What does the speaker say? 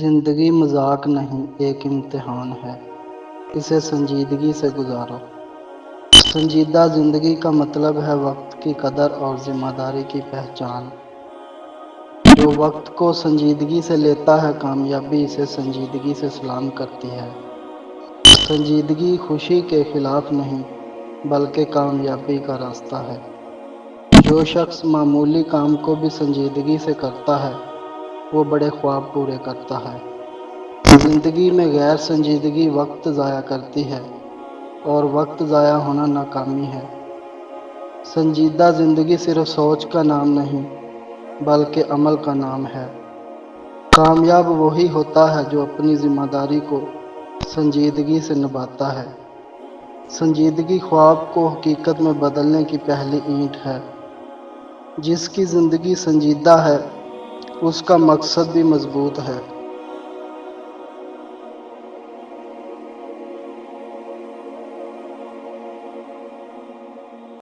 زندگی مذاق نہیں، ایک امتحان ہے، اسے سنجیدگی سے گزارو۔ سنجیدہ زندگی کا مطلب ہے وقت کی قدر اور ذمہ داری کی پہچان۔ جو وقت کو سنجیدگی سے لیتا ہے، کامیابی اسے سنجیدگی سے سلام کرتی ہے۔ سنجیدگی خوشی کے خلاف نہیں، بلکہ کامیابی کا راستہ ہے۔ جو شخص معمولی کام کو بھی سنجیدگی سے کرتا ہے، وہ بڑے خواب پورے کرتا ہے۔ زندگی میں غیر سنجیدگی وقت ضائع کرتی ہے، اور وقت ضائع ہونا ناکامی ہے۔ سنجیدہ زندگی صرف سوچ کا نام نہیں، بلکہ عمل کا نام ہے۔ کامیاب وہی ہوتا ہے جو اپنی ذمہ داری کو سنجیدگی سے نبھاتا ہے۔ سنجیدگی خواب کو حقیقت میں بدلنے کی پہلی اینٹ ہے۔ جس کی زندگی سنجیدہ ہے، اس کا مقصد بھی مضبوط ہے۔